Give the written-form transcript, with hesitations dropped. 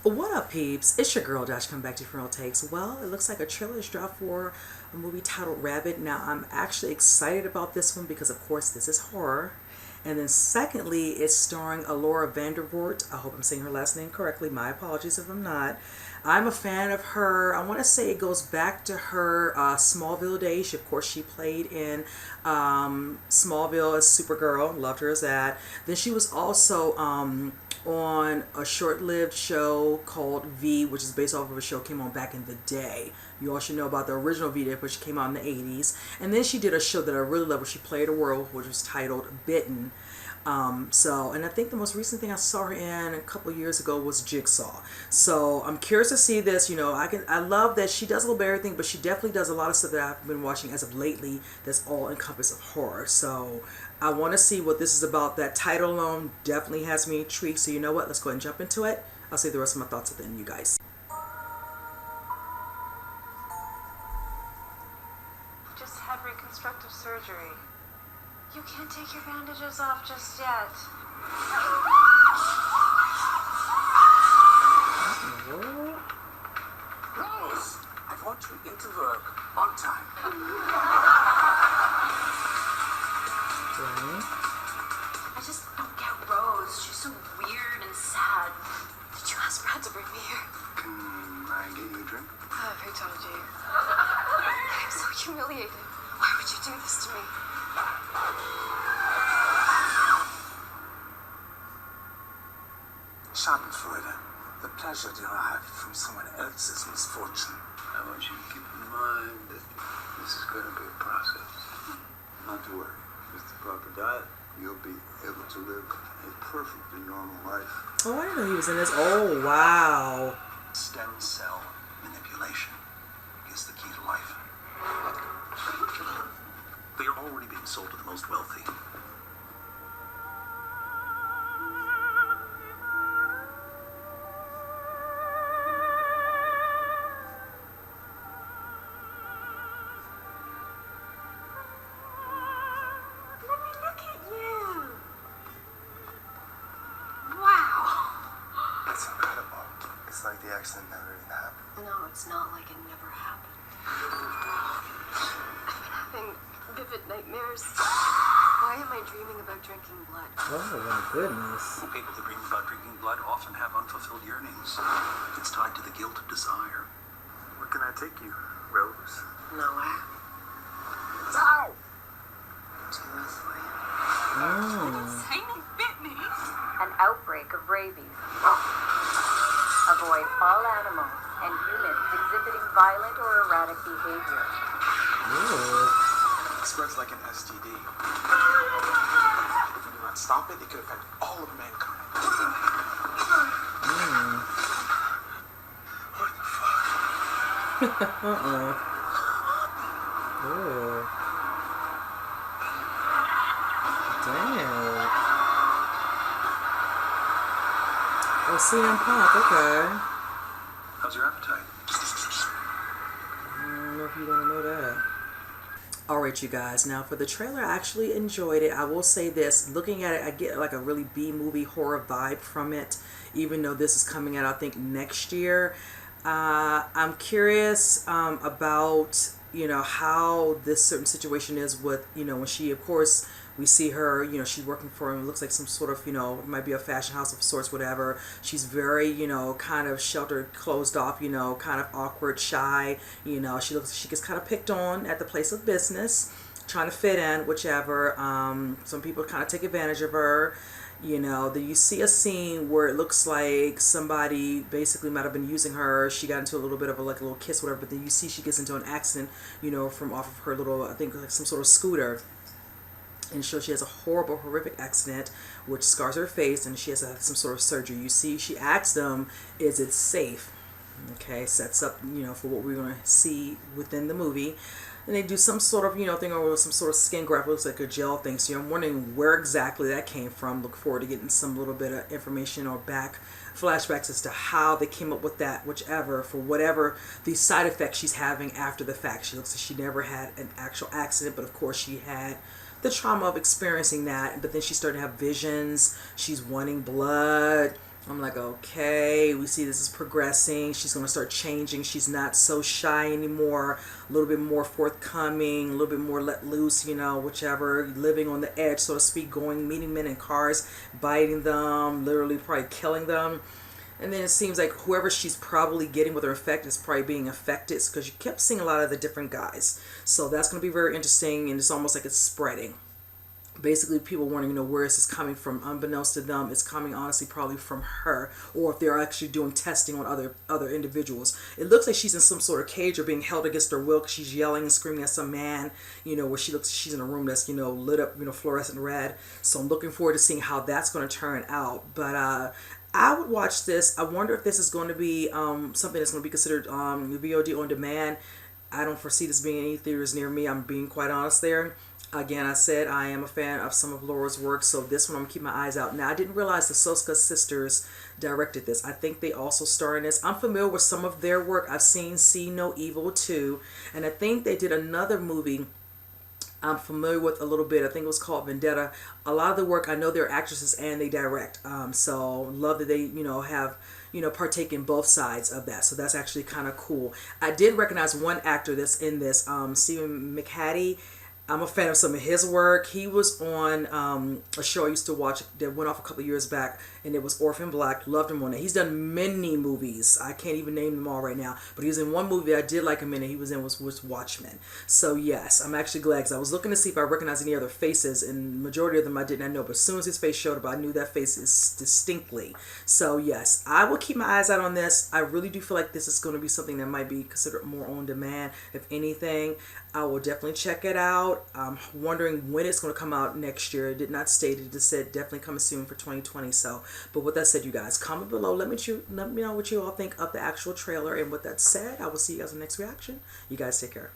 What up, peeps? It's your girl Josh coming back to you from Real Takes. Well, it looks like a trailer is dropped for a movie titled Rabid. Now, I'm actually excited about this one because, of course, this is horror. And then secondly, it's starring Laura Vandervoort. I hope I'm saying her last name correctly. My apologies if I'm not. I'm a fan of her. I want to say it goes back to her Smallville days. Of course, she played in Smallville as Supergirl. Loved her as that. Then she was also on a short-lived show called V, which is based off of a show came on back in the day. You all should know about the original V, which came out in the 80s. And then she did a show that I really love where she played a werewolf, which was titled Bitten. And I think the most recent thing I saw her in a couple of years ago was Jigsaw. So I'm curious to see this. You know, I love that she does a little bit of everything, but she definitely does a lot of stuff that I've been watching as of lately that's all encompass of horror. So I want to see what this is about. That title alone definitely has me intrigued. So you know what? Let's go ahead and jump into it. I'll say the rest of my thoughts at the end, you guys. Just had reconstructive surgery. You can't take your bandages off just yet. Rose, I want you into work on time. Okay. I just don't get Rose. She's so weird and sad. Did you ask Brad to bring me here? Can I get you a drink? Who told you? I'm so humiliated. Why would you do this to me? Schadenfreude, the pleasure derived from someone else's misfortune. I want you to keep in mind that this is going to be a process. Not to worry. With the proper diet, you'll be able to live a perfectly normal life. Oh, I didn't know he was in this. Oh, wow. Stem cell manipulation is the key to life. They are already being sold to the most wealthy. Like the accident never even happened. No, it's not like it never happened. I've been having vivid nightmares. Why am I dreaming about drinking blood? Oh, my goodness. People that dream about drinking blood often have unfulfilled yearnings. It's tied to the guilt of desire. Where can I take you, Rose? Nowhere. Ow! Too rough for you. Oh. He bit me. An outbreak of rabies. Avoid all animals and humans exhibiting violent or erratic behavior. Ooh. It spreads like an STD. If we do not stop it, it could affect all of mankind. What the fuck? Uh-oh. Ooh. Damn. Oh, CM Punk, okay. How's your appetite? I don't know if you want to know that. Alright, you guys. Now, for the trailer, I actually enjoyed it. I will say this. Looking at it, I get like a really B-movie horror vibe from it. Even though this is coming out, I think, next year. I'm curious about, you know, how this certain situation is with, you know, when she, of course, we see her, you know, she's working for him. It looks like some sort of, you know, it might be a fashion house of sorts, whatever. She's very, you know, kind of sheltered, closed off, you know, kind of awkward, shy. You know, she gets kind of picked on at the place of business, trying to fit in, whichever. Some people kind of take advantage of her. You know, then you see a scene where it looks like somebody basically might have been using her. She got into a little bit of a little kiss, whatever. But then you see she gets into an accident, you know, from off of her little, I think like some sort of scooter. And so she has a horrific accident which scars her face, and she has to have some sort of surgery. You see, she asks them, is it safe? Okay, sets up, you know, for what we're going to see within the movie. And they do some sort of, you know, thing over some sort of skin graft, looks like a gel thing. So I'm wondering where exactly that came from. Look forward to getting some little bit of information or flashbacks as to how they came up with that, whichever, for whatever the side effects she's having after the fact. She looks like she never had an actual accident, but of course she had the trauma of experiencing that. But then she started to have visions. She's wanting blood. I'm like, okay, we see this is progressing. She's going to start changing. She's not so shy anymore. A little bit more forthcoming, a little bit more let loose, you know, whichever. Living on the edge, so to speak, going, meeting men in cars, biting them, literally probably killing them. And then it seems like whoever she's probably getting with her effect is probably being affected, because you kept seeing a lot of the different guys. So that's going to be very interesting, and it's almost like it's spreading. Basically, people wanting to know where is this coming from. Unbeknownst to them, it's coming honestly probably from her, or if they're actually doing testing on other individuals. It looks like she's in some sort of cage or being held against her will, because she's yelling and screaming at some man, you know, where she's in a room that's, you know, lit up, you know, fluorescent red. So I'm looking forward to seeing how that's going to turn out. But I would watch this. I wonder if this is going to be something that's going to be considered VOD on demand. I don't foresee this being any theaters near me. I'm being quite honest there. Again, I said I am a fan of some of Laura's work, so this one I'm going to keep my eyes out. Now, I didn't realize the Soska sisters directed this. I think they also star in this. I'm familiar with some of their work. I've seen See No Evil 2, and I think they did another movie I'm familiar with a little bit. I think it was called Vendetta. A lot of the work, I know they're actresses and they direct. So love that they, you know, have, you know, partake in both sides of that. So that's actually kind of cool. I did recognize one actor that's in this, Stephen McHattie. I'm a fan of some of his work. He was on a show I used to watch that went off a couple of years back, and it was Orphan Black. Loved him on it. He's done many movies. I can't even name them all right now, but he was in one movie I did like him in, and he was in was Watchmen. So yes, I'm actually glad, because I was looking to see if I recognized any other faces, and majority of them I did not know, but as soon as his face showed up, I knew that face is distinctly. So yes, I will keep my eyes out on this. I really do feel like this is going to be something that might be considered more on demand. If anything, I will definitely check it out. I'm wondering when it's going to come out next year. It did not state it. It just said definitely coming soon for 2020. So, but with that said, you guys, comment below. Let me know what you all think of the actual trailer. And with that said, I will see you guys in the next reaction. You guys take care.